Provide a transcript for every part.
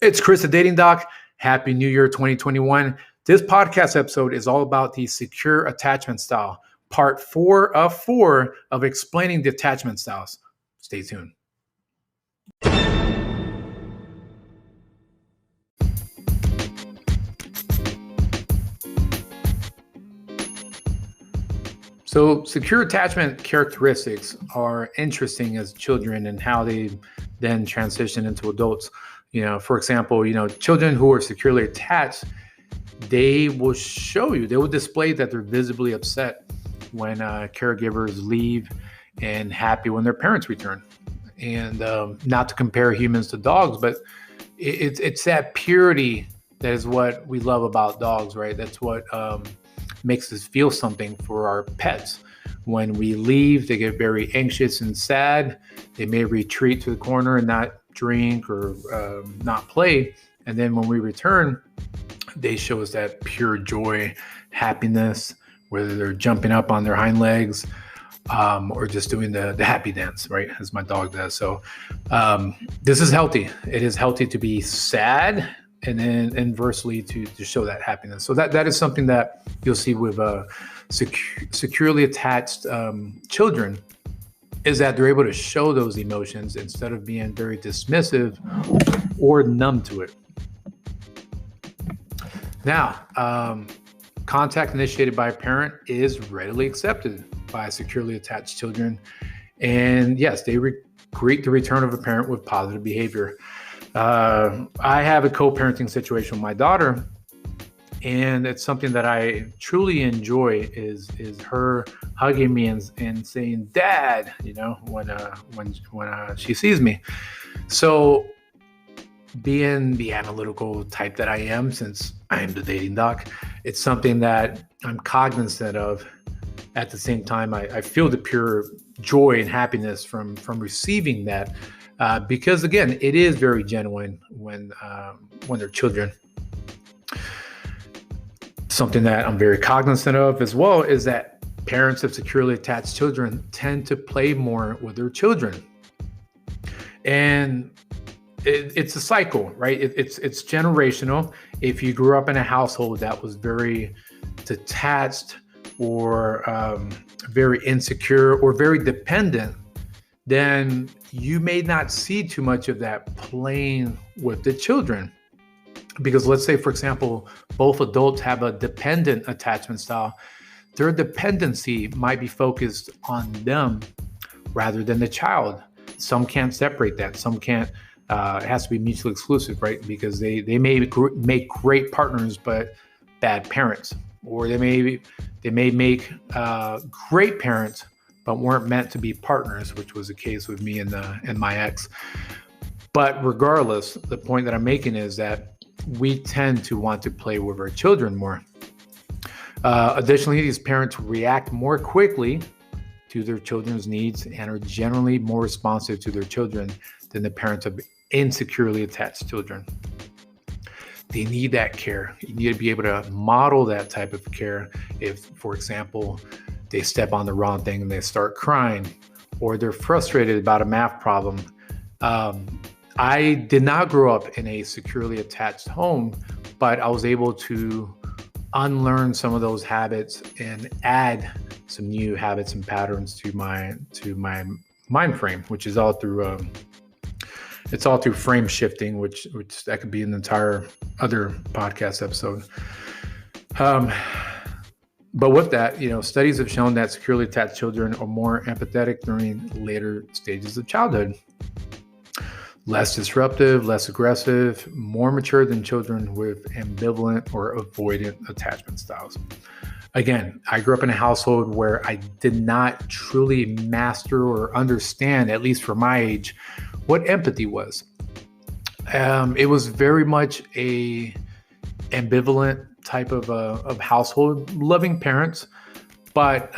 It's Chris, the Dating Doc. Happy New Year 2021. This podcast episode is all about the secure attachment style, part 4 of explaining the attachment styles. Stay tuned. So secure attachment characteristics are interesting as children and how they then transition into adults. For example, children who are securely attached, they will display that they're visibly upset when caregivers leave and happy when their parents return. And not to compare humans to dogs, but it's that purity that is what we love about dogs, right? That's what makes us feel something for our pets. When we leave, they get very anxious and sad. They may retreat to the corner and not drink or not play. And then when we return, they show us that pure joy, happiness, whether they're jumping up on their hind legs or just doing the happy dance, right? As my dog does. So this is healthy. It is healthy to be sad and then inversely to show that happiness. So that is something that you'll see with securely attached children, is that they're able to show those emotions instead of being very dismissive or numb to it. Now, contact initiated by a parent is readily accepted by securely attached children. And yes, they greet the return of a parent with positive behavior. I have a co-parenting situation with my daughter, and it's something that I truly enjoy is her hugging me and saying "Dad," when she sees me. So, being the analytical type that I am, since I am the dating doc, it's something that I'm cognizant of. At the same time, I feel the pure joy and happiness from receiving that. Because again, it is very genuine when they're children. Something that I'm very cognizant of as well is that parents of securely attached children tend to play more with their children. And it's a cycle, right? It's generational. If you grew up in a household that was very detached or very insecure or very dependent, then you may not see too much of that playing with the children. Because let's say, for example, both adults have a dependent attachment style. Their dependency might be focused on them rather than the child. Some can't separate that. Some can't. It has to be mutually exclusive, right? Because they may make great partners, but bad parents. Or they may make great parents, but weren't meant to be partners, which was the case with me and my ex. But regardless, the point that I'm making is that we tend to want to play with our children more. Additionally, these parents react more quickly to their children's needs and are generally more responsive to their children than the parents of insecurely attached children. They need that care. You need to be able to model that type of care. If, for example, they step on the wrong thing and they start crying, or they're frustrated about a math problem. I did not grow up in a securely attached home, but I was able to unlearn some of those habits and add some new habits and patterns to my mind frame, which is all through it's all through frame shifting, which that could be an entire other podcast episode. But with that, studies have shown that securely attached children are more empathetic during later stages of childhood. Less disruptive, less aggressive, more mature than children with ambivalent or avoidant attachment styles. Again, I grew up in a household where I did not truly master or understand, at least for my age, what empathy was. It was very much a ambivalent type of household, loving parents, but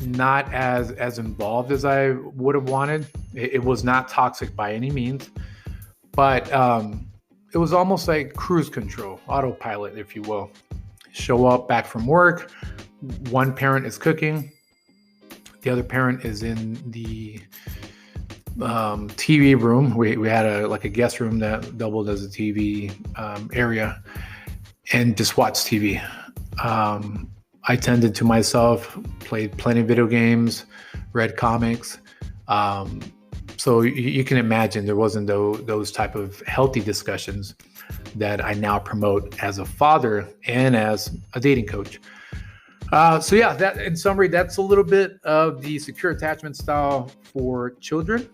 not as involved as I would have wanted. It was not toxic by any means, but it was almost like cruise control, autopilot, if you will. Show up back from work, one parent is cooking, the other parent is in the TV room. We had a guest room that doubled as a TV area, and just watched TV. I tended to myself, played plenty of video games, read comics. So you can imagine there wasn't those type of healthy discussions that I now promote as a father and as a dating coach. So yeah, that in summary, that's a little bit of the secure attachment style for children.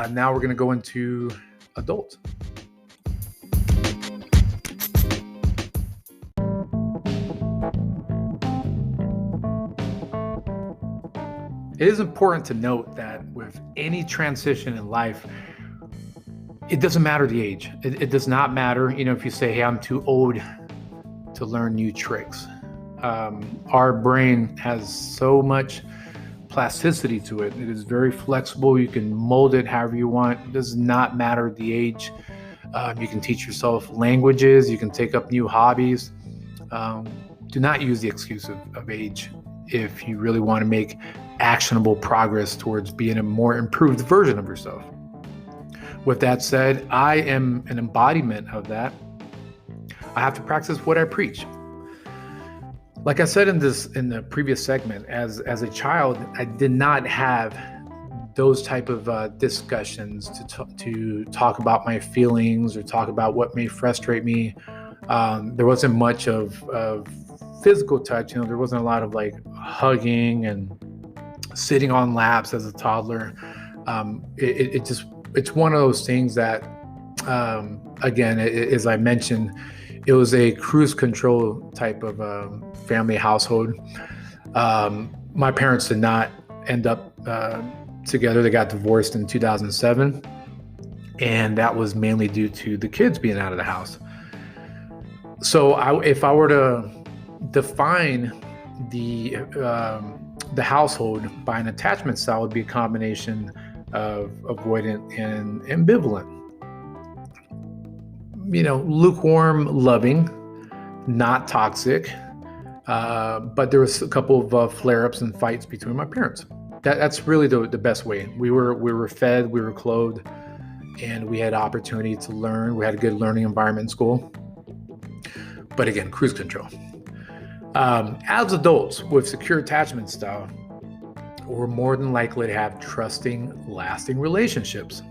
Now we're going to go into adults. It is important to note that with any transition in life, it doesn't matter the age. It does not matter, if you say, hey, I'm too old to learn new tricks. Our brain has so much plasticity to it. It is very flexible. You can mold it however you want. It does not matter the age. You can teach yourself languages. You can take up new hobbies. Do not use the excuse of age if you really want to make actionable progress towards being a more improved version of yourself. With that said, I am an embodiment of that. I have to practice what I preach. Like I said in the previous segment, as a child, I did not have those type of discussions to talk about my feelings or talk about what may frustrate me. There wasn't much of physical touch. There wasn't a lot of like hugging and sitting on laps as a toddler. It's one of those things that, again, as I mentioned, it was a cruise control type of family household. My parents did not end up together. They got divorced in 2007, and that was mainly due to the kids being out of the house. So if I were to define the household by an attachment style, would be a combination of avoidant and ambivalent. Lukewarm, loving, not toxic, but there was a couple of flare-ups and fights between my parents. That's really the best way. We were fed, we were clothed, and we had opportunity to learn. We had a good learning environment in school. But again, cruise control. As adults with secure attachment style, we're more than likely to have trusting, lasting relationships.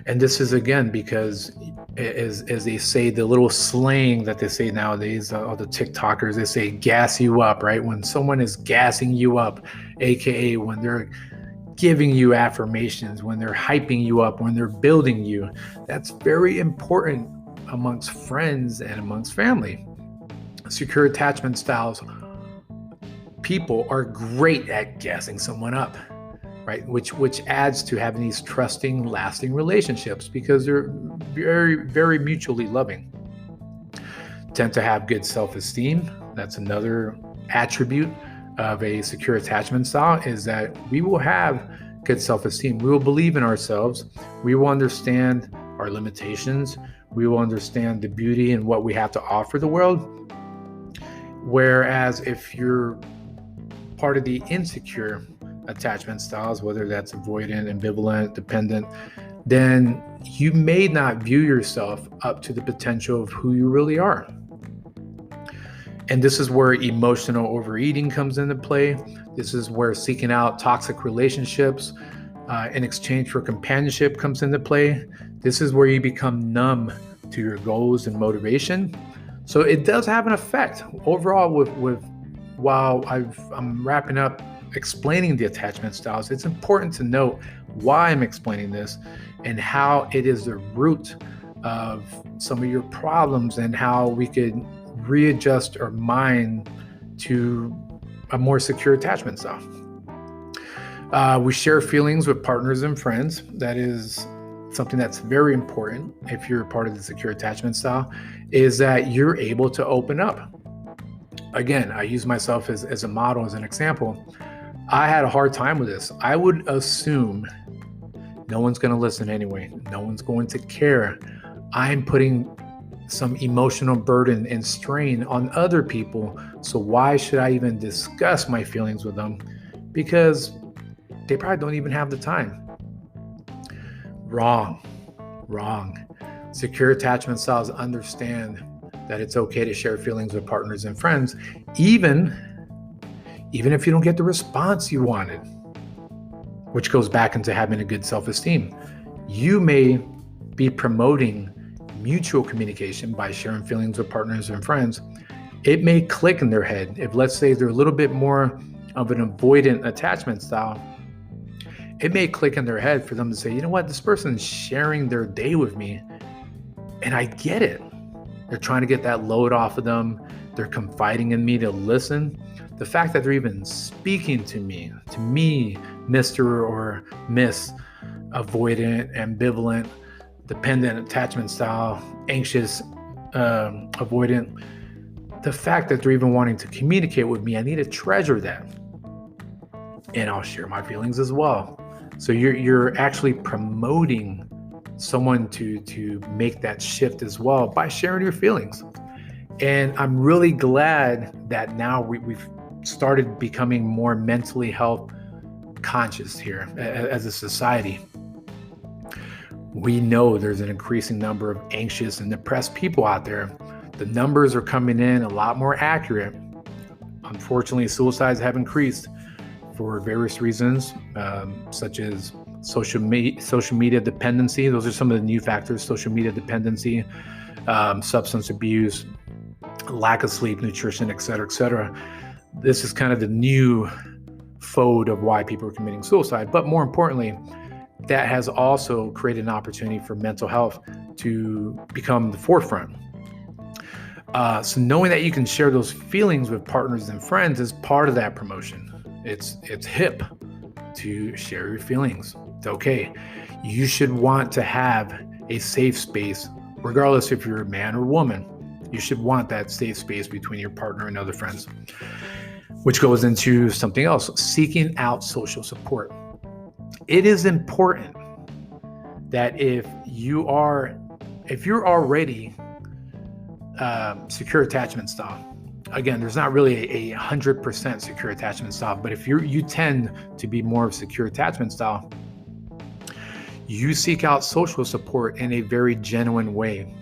And this is, again, because as they say, the little slang that they say nowadays, all the TikTokers, they say gas you up, right? When someone is gassing you up, AKA when they're giving you affirmations, when they're hyping you up, when they're building you, that's very important amongst friends and amongst family. Secure attachment styles, people are great at gassing someone up, right? Which adds to having these trusting, lasting relationships because they're very, very mutually loving. Tend to have good self-esteem. That's another attribute of a secure attachment style, is that we will have good self-esteem. We will believe in ourselves. We will understand our limitations. We will understand the beauty and what we have to offer the world. Whereas if you're part of the insecure attachment styles, whether that's avoidant, ambivalent, dependent, then you may not view yourself up to the potential of who you really are. And this is where emotional overeating comes into play. This is where seeking out toxic relationships in exchange for companionship comes into play. This is where you become numb to your goals and motivation. So it does have an effect overall. While I'm wrapping up explaining the attachment styles, it's important to note why I'm explaining this and how it is the root of some of your problems and how we could readjust our mind to a more secure attachment style. We share feelings with partners and friends. That is something that's very important if you're part of the secure attachment style, is that you're able to open up. Again, I use myself as a model, as an example. I had a hard time with this. I would assume no one's going to listen anyway. No one's going to care. I'm putting some emotional burden and strain on other people. So why should I even discuss my feelings with them? Because they probably don't even have the time. Wrong. Secure attachment styles understand that it's okay to share feelings with partners and friends, even if you don't get the response you wanted, which goes back into having a good self-esteem. You may be promoting mutual communication by sharing feelings with partners and friends. It may click in their head. If, let's say, they're a little bit more of an avoidant attachment style, it may click in their head for them to say, you know what, this person's sharing their day with me, and I get it. They're trying to get that load off of them. They're confiding in me to listen. The fact that they're even speaking to me, Mr. or Miss avoidant, ambivalent, dependent attachment style, anxious, avoidant, the fact that they're even wanting to communicate with me, I need to treasure that. And I'll share my feelings as well. So you're actually promoting someone to make that shift as well by sharing your feelings. And I'm really glad that now we've started becoming more mentally health conscious here as a society. We know there's an increasing number of anxious and depressed people out there. The numbers are coming in a lot more accurate. Unfortunately, suicides have increased for various reasons, such as social media dependency. Those are some of the new factors: social media dependency, substance abuse, lack of sleep, nutrition, et cetera. This is kind of the new fold of why people are committing suicide. But more importantly, that has also created an opportunity for mental health to become the forefront. So knowing that you can share those feelings with partners and friends is part of that promotion. It's hip to share your feelings. It's okay. You should want to have a safe space, regardless if you're a man or woman. You should want that safe space between your partner and other friends, which goes into something else: seeking out social support. It is important that if you're already secure attachment style, again, there's not really a 100% secure attachment style, but if you tend to be more of secure attachment style, you seek out social support in a very genuine way.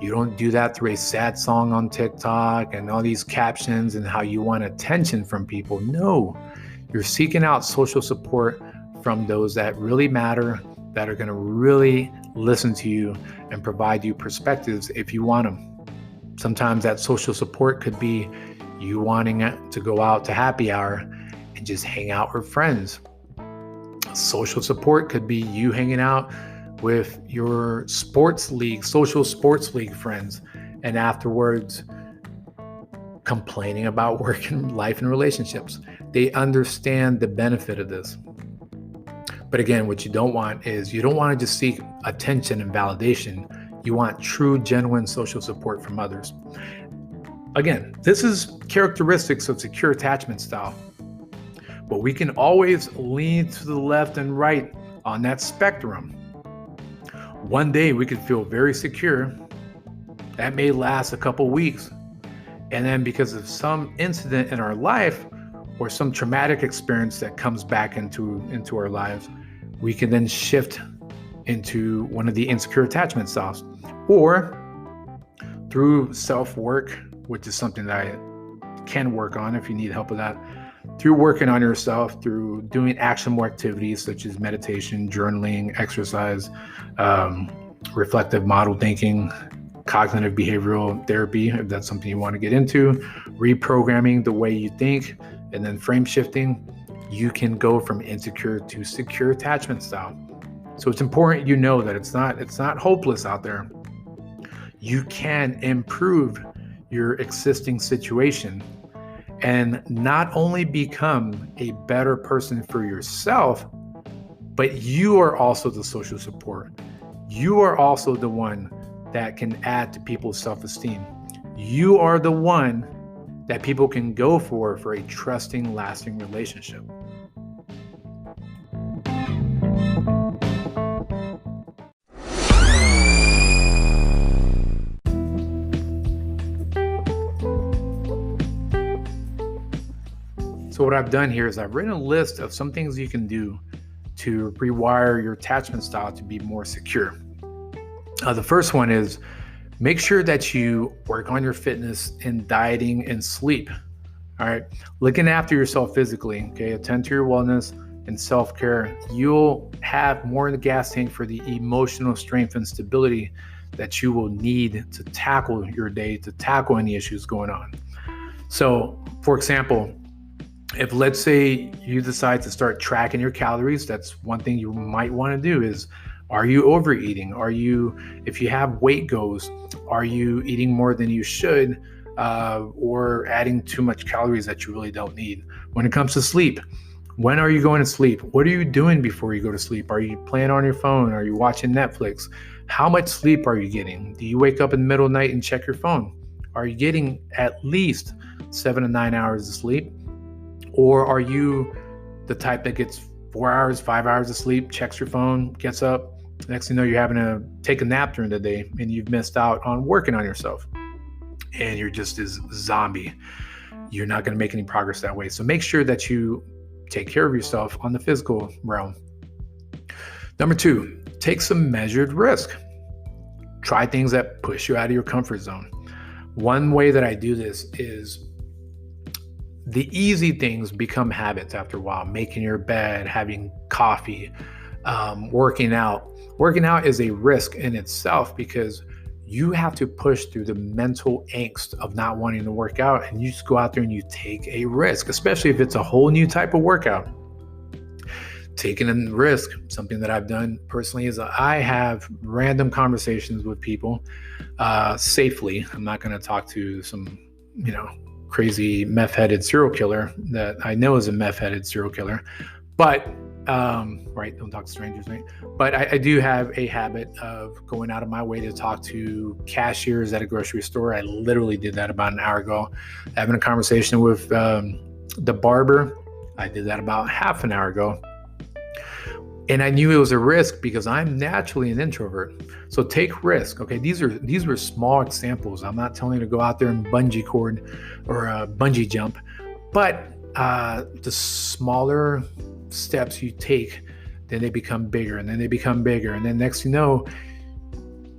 You don't do that through a sad song on TikTok and all these captions and how you want attention from people. No, you're seeking out social support from those that really matter, that are going to really listen to you and provide you perspectives if you want them. Sometimes that social support could be you wanting to go out to happy hour and just hang out with friends. Social support could be you hanging out with your social sports league friends, and afterwards complaining about work and life and relationships. They understand the benefit of this. But again, what you don't want is you don't want to just seek attention and validation. You want true, genuine social support from others. Again, this is characteristics of secure attachment style. But we can always lean to the left and right on that spectrum. One day we could feel very secure. That may last a couple weeks. And then because of some incident in our life or some traumatic experience that comes back into our lives, we can then shift into one of the insecure attachment styles. Or through self-work, which is something that I can work on if you need help with that, through working on yourself, through doing actionable activities such as meditation, journaling, exercise, reflective model thinking, cognitive behavioral therapy, if that's something you want to get into, reprogramming the way you think, and then frame shifting, you can go from insecure to secure attachment style. So it's important you know that it's not hopeless out there. You can improve your existing situation and not only become a better person for yourself, but you are also the social support. You are also the one that can add to people's self-esteem. You are the one that people can go for a trusting, lasting relationship. So what I've done here is I've written a list of some things you can do to rewire your attachment style to be more secure. The first one is make sure that you work on your fitness and dieting and sleep. All right. Looking after yourself physically, okay, attend to your wellness and self-care. You'll have more in the gas tank for the emotional strength and stability that you will need to tackle your day, to tackle any issues going on. So, for example, if let's say you decide to start tracking your calories, that's one thing you might want to do is, are you overeating? If you have weight goals, are you eating more than you should or adding too much calories that you really don't need? When it comes to sleep, when are you going to sleep? What are you doing before you go to sleep? Are you playing on your phone? Are you watching Netflix? How much sleep are you getting? Do you wake up in the middle of the night and check your phone? Are you getting at least 7 to 9 hours of sleep? Or are you the type that gets 4 hours, 5 hours of sleep, checks your phone, gets up, next thing you know, you're having to take a nap during the day and you've missed out on working on yourself and you're just this zombie. You're not going to make any progress that way. So make sure that you take care of yourself on the physical realm. Number 2, take some measured risk. Try things that push you out of your comfort zone. One way that I do this is the easy things become habits after a while. Making your bed, having coffee, working out. Working out is a risk in itself because you have to push through the mental angst of not wanting to work out, and you just go out there and you take a risk, especially if it's a whole new type of workout. Taking a risk, something that I've done personally, is I have random conversations with people safely. I'm not going to talk to some, crazy meth-headed serial killer that I know is a meth-headed serial killer, but right, don't talk to strangers, right? But I do have a habit of going out of my way to talk to cashiers at a grocery store. I literally did that about an hour ago. Having a conversation with the barber, I did that about half an hour ago. And I knew it was a risk because I'm naturally an introvert. So take risk. Okay, these were small examples. I'm not telling you to go out there and bungee cord or bungee jump, but the smaller steps you take, then they become bigger, and then they become bigger, and then next you know,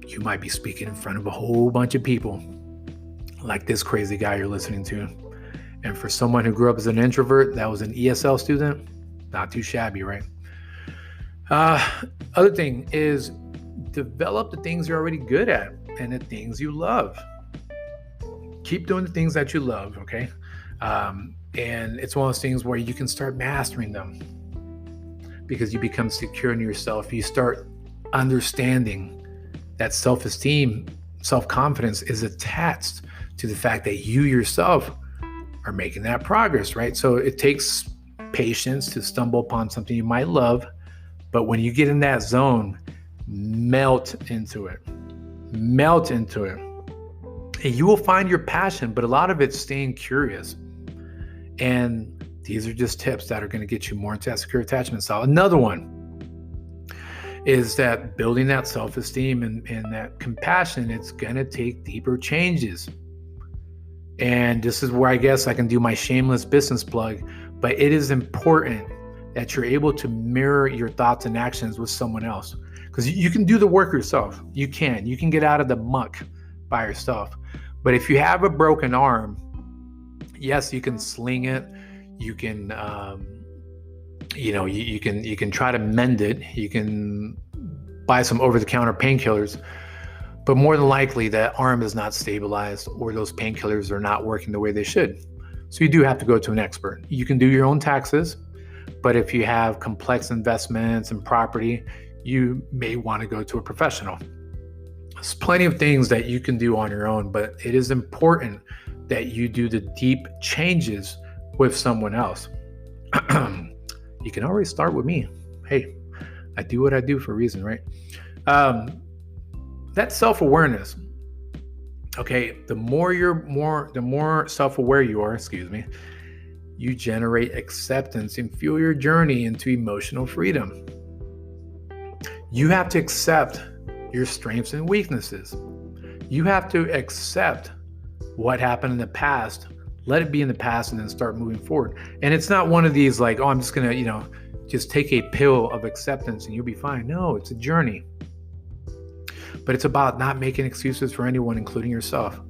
you might be speaking in front of a whole bunch of people, like this crazy guy you're listening to. And for someone who grew up as an introvert, that was an ESL student, not too shabby, right? Other thing is develop the things you're already good at and the things you love. Keep doing the things that you love, okay? And it's one of those things where you can start mastering them because you become secure in yourself. You start understanding that self-esteem, self-confidence is attached to the fact that you yourself are making that progress, right? So it takes patience to stumble upon something you might love. But when you get in that zone, melt into it. And you will find your passion, but a lot of it's staying curious. And these are just tips that are going to get you more into that secure attachment style. Another one is that building that self-esteem and that compassion, it's going to take deeper changes. And this is where I guess I can do my shameless business plug, but it is important that you're able to mirror your thoughts and actions with someone else. Because you can do the work yourself. You can get out of the muck by yourself. But if you have a broken arm, yes, you can sling it. You can, you can try to mend it. You can buy some over-the-counter painkillers. But more than likely, that arm is not stabilized or those painkillers are not working the way they should. So you do have to go to an expert. You can do your own taxes. But if you have complex investments and property, you may want to go to a professional. There's plenty of things that you can do on your own, but it is important that you do the deep changes with someone else. You can always start with me. Hey, I do what I do for a reason, right? That's self-awareness. Okay, the more self-aware you are, you generate acceptance and fuel your journey into emotional freedom. You have to accept your strengths and weaknesses. You have to accept what happened in the past, Let it be in the past and then start moving forward. And it's not one of these like, oh, I'm just going to, just take a pill of acceptance and you'll be fine. No, it's a journey. But it's about not making excuses for anyone, including yourself.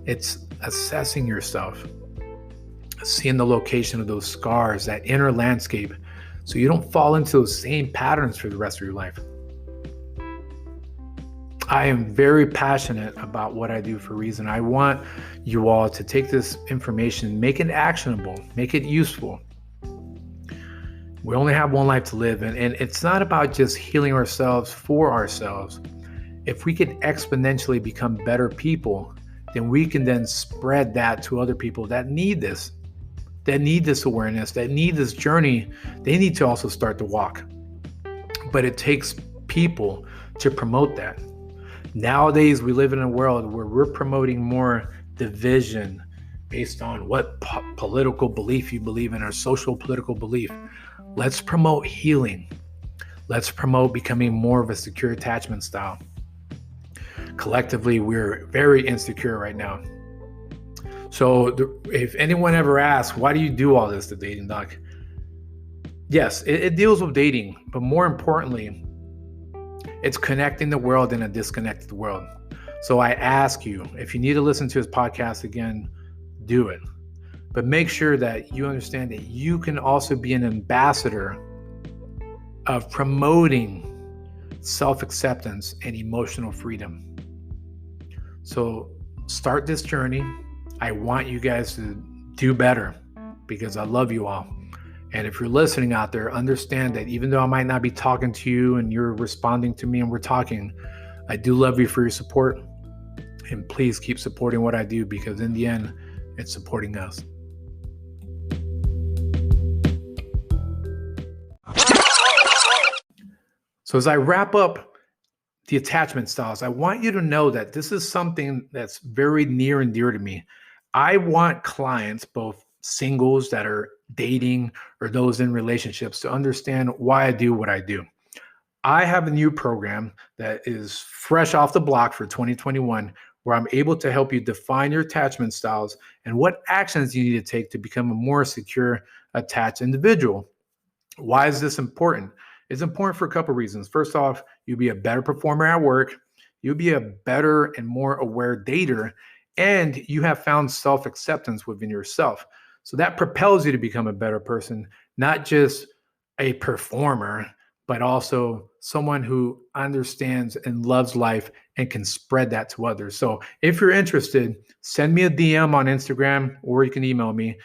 It's assessing yourself, seeing the location of those scars, that inner landscape, so you don't fall into those same patterns for the rest of your life. I am very passionate about what I do for a reason. I want you all to take this information, make it actionable, make it useful. We only have one life to live, and it's not about just healing ourselves for ourselves. If we can exponentially become better people, then we can then spread that to other people that need this awareness, that need this journey. They need to also start to walk. But it takes people to promote that. Nowadays, we live in a world where we're promoting more division based on what political belief you believe in or social political belief. Let's promote healing. Let's promote becoming more of a secure attachment style. Collectively, we're very insecure right now. So if anyone ever asks, why do you do all this, the Dating Doc? Yes, it deals with dating, but more importantly, it's connecting the world in a disconnected world. So I ask you, if you need to listen to his podcast again, do it. But make sure that you understand that you can also be an ambassador of promoting self-acceptance and emotional freedom. So start this journey. I want you guys to do better because I love you all. And if you're listening out there, understand that even though I might not be talking to you and you're responding to me and we're talking, I do love you for your support. And please keep supporting what I do because in the end, it's supporting us. So as I wrap up the attachment styles, I want you to know that this is something that's very near and dear to me. I want clients, both singles that are dating or those in relationships, to understand why I do what I do. I have a new program that is fresh off the block for 2021, where I'm able to help you define your attachment styles and what actions you need to take to become a more secure, attached individual. Why is this important? It's important for a couple of reasons. First off, you'll be a better performer at work. You'll be a better and more aware dater, and you have found self-acceptance within yourself. So that propels you to become a better person, not just a performer, but also someone who understands and loves life and can spread that to others. So if you're interested, send me a DM on Instagram or you can email me.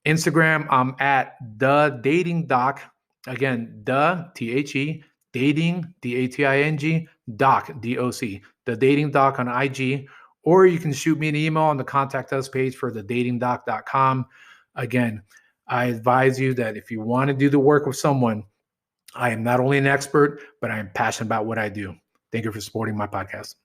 Instagram, I'm at TheDatingDoc. Again, THE, dating, DATING, doc, DOC. TheDatingDoc on IG. Or you can shoot me an email on the contact us page for TheDatingDoc.com. Again, I advise you that if you want to do the work with someone, I am not only an expert, but I am passionate about what I do. Thank you for supporting my podcast.